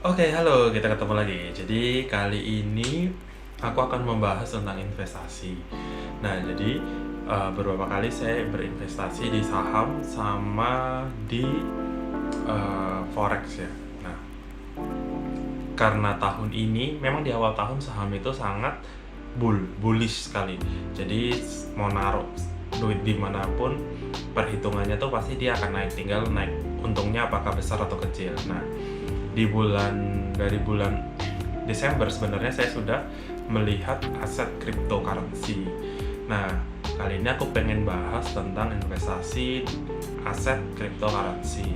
Oke, halo, kita ketemu lagi. Jadi kali ini aku akan membahas tentang investasi. Nah, jadi beberapa kali saya berinvestasi di saham sama di forex ya. Nah, karena tahun ini memang di awal tahun saham itu sangat bullish sekali. Jadi mau naruh duit dimanapun perhitungannya tuh pasti dia akan naik, tinggal naik untungnya apakah besar atau kecil. Nah, dari bulan Desember sebenarnya saya sudah melihat aset cryptocurrency. Nah, kali ini aku pengen bahas tentang investasi aset cryptocurrency.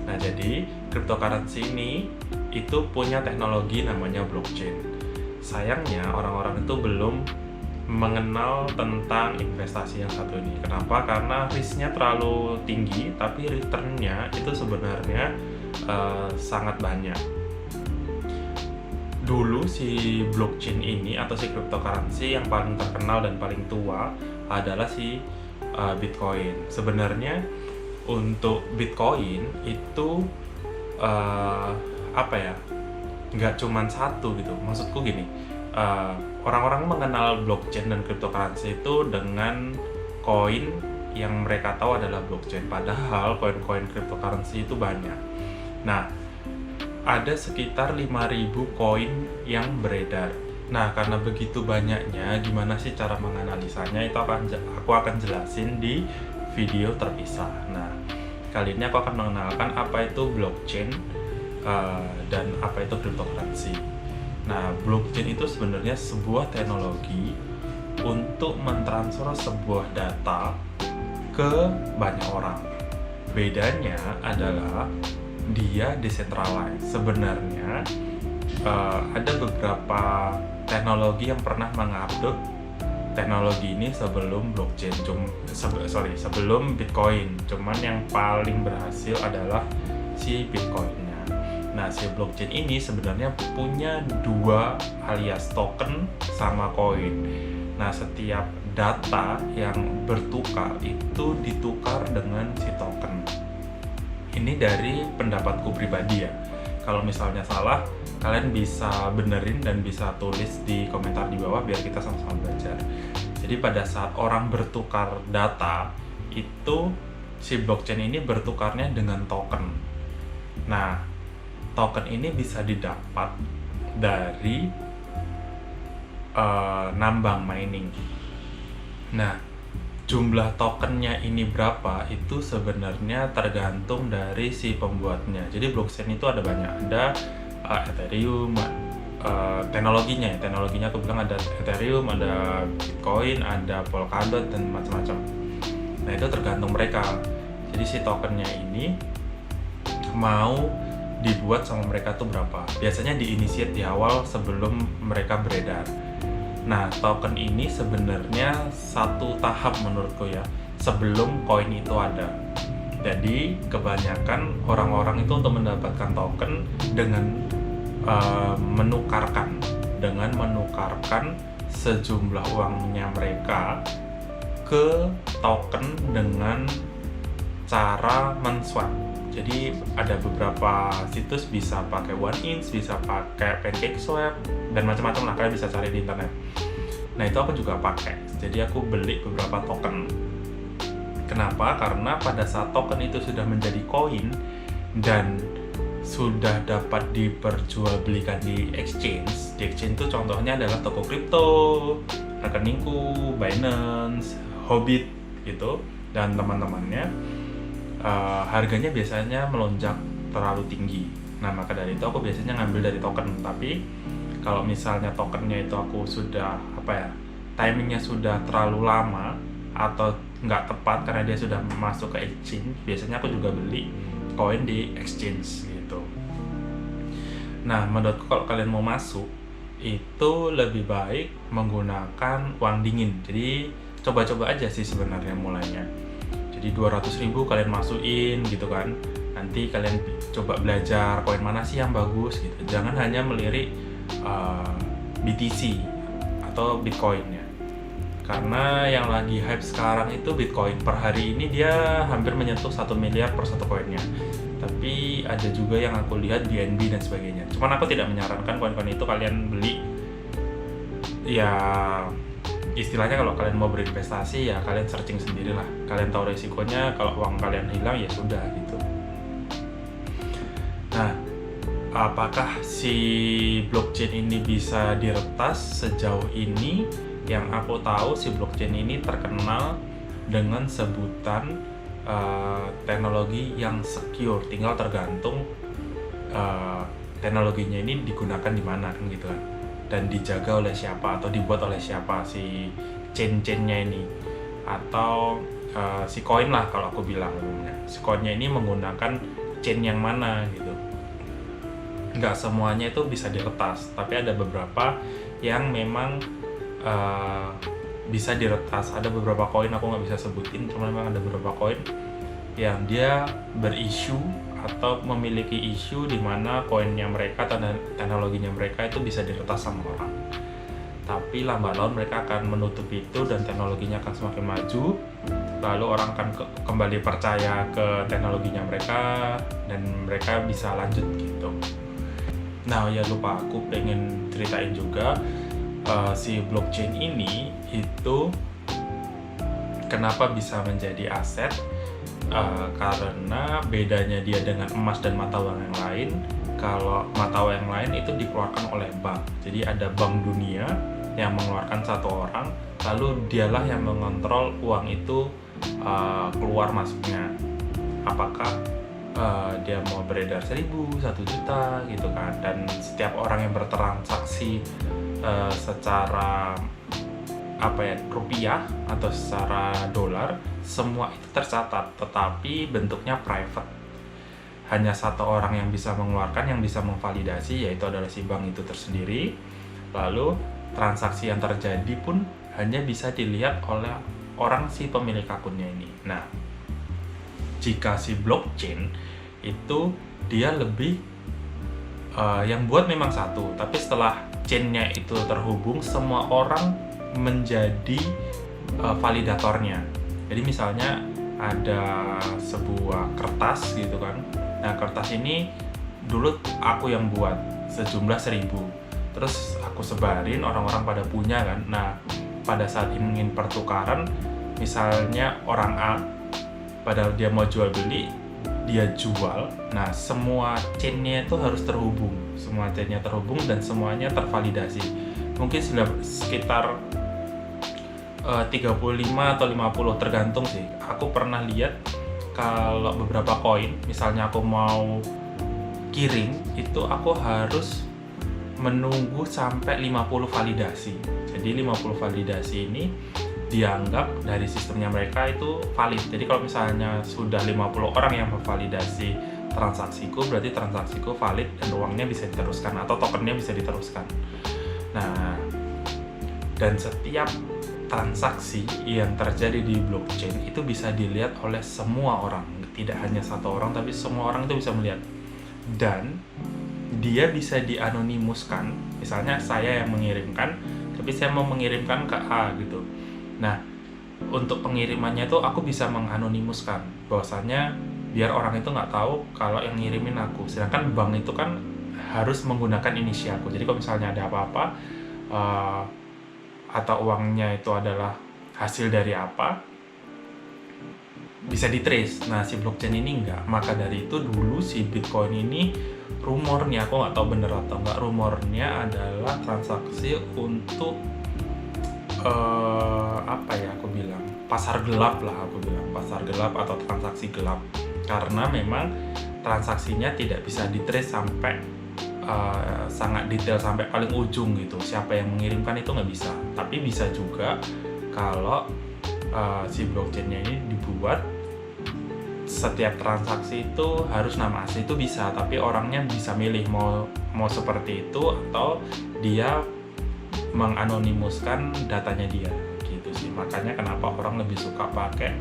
Nah, jadi cryptocurrency ini itu punya teknologi namanya blockchain. Sayangnya orang-orang itu belum mengenal tentang investasi yang satu ini. Kenapa? Karena risknya terlalu tinggi, tapi returnnya itu sebenarnya sangat banyak. Dulu si blockchain ini atau si cryptocurrency yang paling terkenal dan paling tua adalah si Bitcoin. Sebenarnya untuk Bitcoin itu apa ya? Nggak cuma satu gitu. Maksudku gini, orang-orang mengenal blockchain dan cryptocurrency itu dengan koin yang mereka tahu adalah blockchain. Padahal koin-koin cryptocurrency itu banyak. Nah, ada sekitar 5.000 koin yang beredar. Nah, karena begitu banyaknya, gimana sih cara menganalisanya? Itu aku akan jelasin di video terpisah. Nah, kali ini aku akan mengenalkan apa itu blockchain dan apa itu cryptocurrency. Nah, blockchain itu sebenarnya sebuah teknologi untuk mentransfer sebuah data ke banyak orang. Bedanya adalah dia decentralized. Sebenarnya ada beberapa teknologi yang pernah mengupload teknologi ini sebelum blockchain, sebelum Bitcoin. Cuman yang paling berhasil adalah si Bitcoinnya. Nah, si blockchain ini sebenarnya punya dua alias token sama koin. Nah, setiap data yang bertukar itu ditukar dengan si token. Ini dari pendapatku pribadi ya. Kalau misalnya salah, kalian bisa benerin dan bisa tulis di komentar di bawah biar kita sama-sama belajar. Jadi pada saat orang bertukar data, itu si blockchain ini bertukarnya dengan token. Nah, token ini bisa didapat dari nambang mining. Nah, jumlah tokennya ini berapa itu sebenarnya tergantung dari si pembuatnya. Jadi blockchain itu ada banyak, ada Ethereum, teknologinya aku bilang ada Ethereum, ada Bitcoin, ada Polkadot dan macam-macam. Nah, itu tergantung mereka. Jadi si tokennya ini mau dibuat sama mereka tuh berapa. Biasanya diinisiat di awal sebelum mereka beredar. Nah, token ini sebenarnya satu tahap menurutku ya, sebelum koin itu ada. Jadi, kebanyakan orang-orang itu untuk mendapatkan token dengan menukarkan sejumlah uangnya mereka ke token dengan cara men-swap. Jadi ada beberapa situs bisa pakai OneInch, bisa pakai PancakeSwap dan macam-macam lah, kalian bisa cari di internet. Nah, itu aku juga pakai. Jadi aku beli beberapa token. Kenapa? Karena pada saat token itu sudah menjadi koin dan sudah dapat diperjualbelikan di exchange. Di exchange itu contohnya adalah toko kripto, rekeningku, Binance, Hobbit gitu dan teman-temannya. Harganya biasanya melonjak terlalu tinggi. Nah, maka dari itu aku biasanya ngambil dari token. Tapi kalau misalnya tokennya itu aku sudah timingnya sudah terlalu lama atau nggak tepat karena dia sudah masuk ke exchange, biasanya aku juga beli koin di exchange gitu. Nah, menurutku kalau kalian mau masuk itu lebih baik menggunakan uang dingin. Jadi coba-coba aja sih sebenarnya mulainya. Jadi 200.000 kalian masukin gitu kan. Nanti kalian coba belajar koin mana sih yang bagus gitu. Jangan hanya melirik BTC atau Bitcoinnya. Karena yang lagi hype sekarang itu Bitcoin. Per hari ini dia hampir menyentuh 1 miliar per satu koinnya. Tapi ada juga yang aku lihat BNB dan sebagainya. Cuman aku tidak menyarankan koin-koin itu kalian beli. Ya istilahnya kalau kalian mau berinvestasi ya kalian searching sendirilah. Kalian tahu resikonya, kalau uang kalian hilang ya sudah gitu. Nah, apakah si blockchain ini bisa diretas? Sejauh ini yang aku tahu si blockchain ini terkenal dengan sebutan teknologi yang secure, tinggal tergantung teknologinya ini digunakan di mana kan gitu kan, dan dijaga oleh siapa atau dibuat oleh siapa si chain-chainnya ini, atau si koin lah kalau aku bilang umumnya. Si koinnya ini menggunakan chain yang mana gitu. Nggak semuanya itu bisa diretas, tapi ada beberapa yang memang bisa diretas. Ada beberapa koin aku nggak bisa sebutin, cuma memang ada beberapa koin yang dia berisu atau memiliki isu di mana koinnya mereka dan teknologinya mereka itu bisa diretas sama orang. Tapi lambat laun mereka akan menutup itu dan teknologinya akan semakin maju, lalu orang akan kembali percaya ke teknologinya mereka dan mereka bisa lanjut gitu. Nah ya lupa, aku pengen ceritain juga si blockchain ini itu kenapa bisa menjadi aset, karena bedanya dia dengan emas dan mata uang yang lain. Kalau mata uang yang lain itu dikeluarkan oleh bank, jadi ada bank dunia yang mengeluarkan satu orang, lalu dialah yang mengontrol uang itu keluar masuknya, apakah dia mau beredar 1.000, 1 juta gitu kan. Dan setiap orang yang bertransaksi secara rupiah atau secara dolar, semua itu tercatat, tetapi bentuknya private. Hanya satu orang yang bisa mengeluarkan, yang bisa memvalidasi, yaitu adalah si bank itu tersendiri. Lalu transaksi yang terjadi pun hanya bisa dilihat oleh orang si pemilik akunnya ini. Nah, jika si blockchain itu dia lebih yang buat memang satu, tapi setelah chainnya itu terhubung, semua orang menjadi validatornya. Jadi misalnya ada sebuah kertas gitu kan, nah kertas ini dulu aku yang buat sejumlah 1.000, terus aku sebarin, orang-orang pada punya kan. Nah pada saat ingin pertukaran, misalnya orang A padahal dia mau jual beli, dia jual, nah semua chainnya itu harus terhubung, semua chainnya terhubung dan semuanya tervalidasi. Mungkin sekitar 35 atau 50, tergantung sih. Aku pernah lihat kalau beberapa koin, misalnya aku mau kirim, itu aku harus menunggu sampai 50 validasi. Jadi 50 validasi ini dianggap dari sistemnya mereka itu valid. Jadi kalau misalnya sudah 50 orang yang memvalidasi transaksiku, berarti transaksiku valid dan uangnya bisa diteruskan atau tokennya bisa diteruskan. Nah, dan setiap transaksi yang terjadi di blockchain itu bisa dilihat oleh semua orang, tidak hanya satu orang, tapi semua orang itu bisa melihat. Dan dia bisa dianonimuskan. Misalnya saya yang mengirimkan, tapi saya mau mengirimkan ke A gitu. Nah, untuk pengirimannya itu aku bisa menganonimuskan, bahwasannya biar orang itu nggak tahu kalau yang ngirimin aku. Sedangkan bank itu kan harus menggunakan inisialku. Jadi kalau misalnya ada apa-apa atau uangnya itu adalah hasil dari apa, bisa di-trace. Nah, si blockchain ini enggak. Maka dari itu dulu si Bitcoin ini rumornya, aku nggak tahu bener atau enggak, rumornya adalah transaksi untuk aku bilang pasar gelap lah, aku bilang pasar gelap atau transaksi gelap, karena memang transaksinya tidak bisa di-trace sampai sangat detail sampai paling ujung gitu. Siapa yang mengirimkan itu nggak bisa. Tapi bisa juga kalau si blockchainnya ini dibuat setiap transaksi itu harus nama asli, itu bisa, tapi orangnya bisa milih mau seperti itu atau dia menganonimuskan datanya dia gitu sih. Makanya kenapa orang lebih suka pakai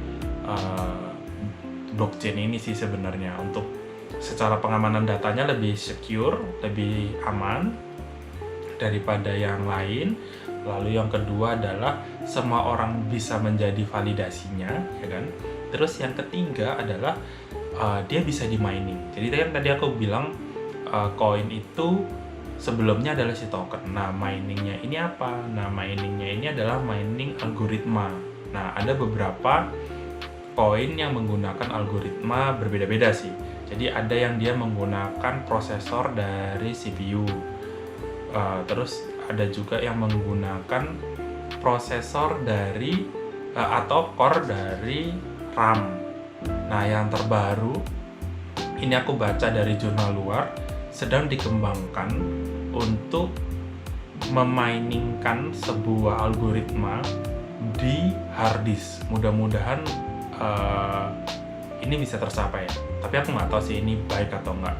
blockchain ini sih sebenarnya, untuk secara pengamanan datanya lebih secure, lebih aman daripada yang lain. Lalu yang kedua adalah semua orang bisa menjadi validasinya, ya kan? Terus yang ketiga adalah dia bisa di mining. Jadi kan tadi aku bilang koin itu sebelumnya adalah si token. Nah, miningnya ini apa? Nah, miningnya ini adalah mining algoritma. Nah, ada beberapa koin yang menggunakan algoritma berbeda-beda sih. Jadi ada yang dia menggunakan prosesor dari CPU. Terus ada juga yang menggunakan prosesor dari atau core dari RAM. Nah, yang terbaru ini aku baca dari jurnal luar sedang dikembangkan untuk meminingkan sebuah algoritma di hard disk. Mudah-mudahan ini bisa tercapai ya. Tapi aku nggak tahu sih ini baik atau enggak.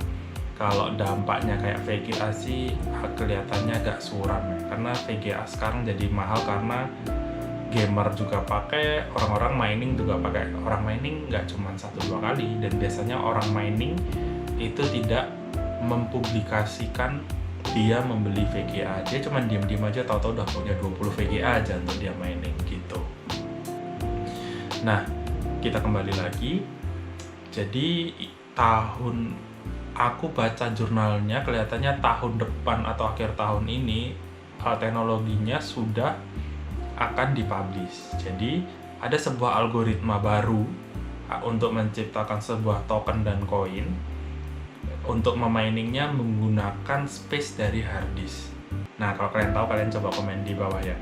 Kalau dampaknya kayak VGA sih kelihatannya agak suram ya. Karena VGA sekarang jadi mahal karena gamer juga pakai, orang-orang mining juga pakai. Orang mining nggak cuma 1-2 kali, dan biasanya orang mining itu tidak mempublikasikan dia membeli VGA. Dia cuma diam-diam aja, tahu-tahu udah punya 20 VGA aja untuk dia mining gitu. Nah, kita kembali lagi. Jadi aku baca jurnalnya, kelihatannya tahun depan atau akhir tahun ini teknologinya sudah akan dipublish. Jadi ada sebuah algoritma baru untuk menciptakan sebuah token dan koin. Untuk meminingnya menggunakan space dari hard disk. Nah, kalau kalian tahu, kalian coba komen di bawah ya.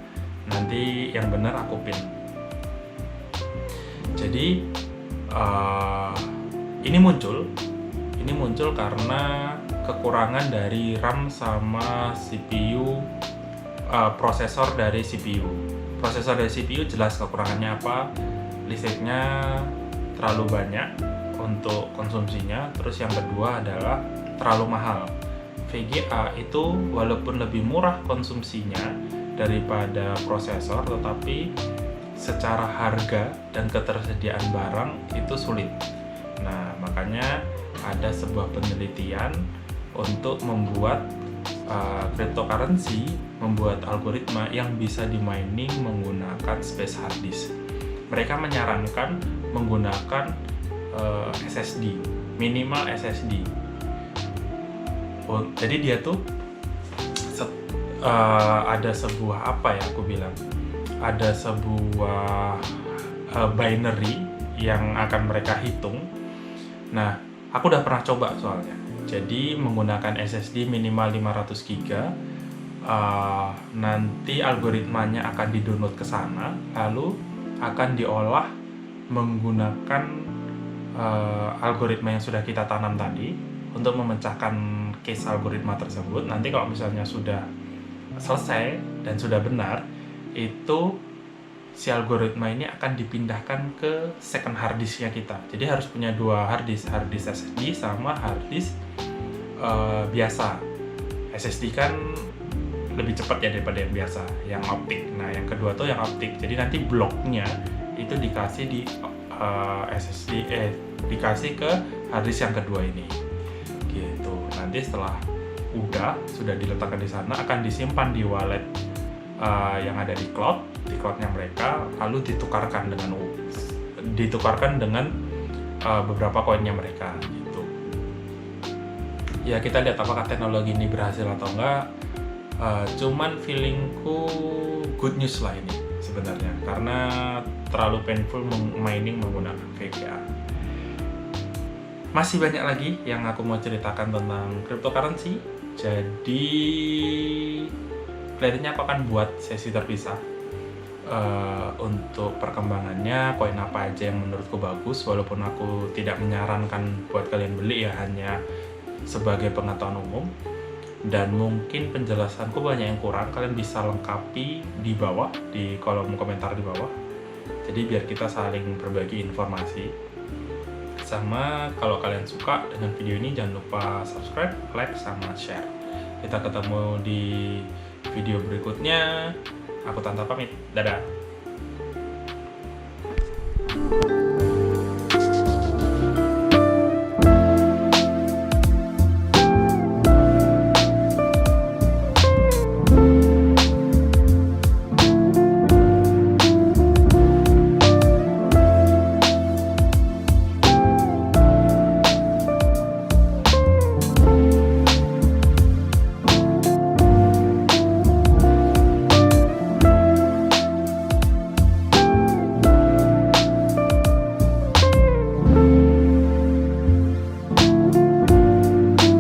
Nanti yang benar aku pin. Jadi ini muncul karena kekurangan dari RAM sama CPU, prosesor dari CPU. Prosesor dari CPU jelas kekurangannya apa? Listriknya terlalu banyak untuk konsumsinya. Terus yang kedua adalah terlalu mahal. VGA itu walaupun lebih murah konsumsinya daripada prosesor, tetapi secara harga dan ketersediaan barang itu sulit. Nah, makanya ada sebuah penelitian untuk membuat cryptocurrency, membuat algoritma yang bisa di-mining menggunakan space hard disk. Mereka menyarankan menggunakan SSD, minimal SSD. Jadi dia tuh ada sebuah ada sebuah binary yang akan mereka hitung. Nah, aku udah pernah coba soalnya. Jadi menggunakan SSD minimal 500 GB, nanti algoritmanya akan di-download ke sana, lalu akan diolah menggunakan algoritma yang sudah kita tanam tadi untuk memecahkan case algoritma tersebut. Nanti kalau misalnya sudah selesai dan sudah benar, itu si algoritma ini akan dipindahkan ke second hard disknya kita. Jadi harus punya 2 hard disk SSD sama hard disk biasa. SSD kan lebih cepat ya daripada yang biasa, yang optik. Nah, yang kedua tuh yang optik. Jadi nanti bloknya itu dikasih di dikasih ke hard disk yang kedua ini. Gitu. Nanti setelah sudah diletakkan di sana, akan disimpan di wallet yang ada di cloudnya mereka, lalu ditukarkan dengan beberapa koinnya mereka gitu. Ya, kita lihat apakah teknologi ini berhasil atau enggak. Cuman feelingku good news lah ini sebenarnya, karena terlalu painful mining menggunakan VGA. Masih banyak lagi yang aku mau ceritakan tentang cryptocurrency. Jadi kelihatannya aku akan buat sesi terpisah untuk perkembangannya, koin apa aja yang menurutku bagus. Walaupun aku tidak menyarankan buat kalian beli ya, hanya sebagai pengetahuan umum. Dan mungkin penjelasanku banyak yang kurang, kalian bisa lengkapi di bawah, di kolom komentar di bawah. Jadi biar kita saling berbagi informasi. Sama kalau kalian suka dengan video ini, jangan lupa subscribe, like, sama share. Kita ketemu di video berikutnya. Aku Tanta pamit. Dadah.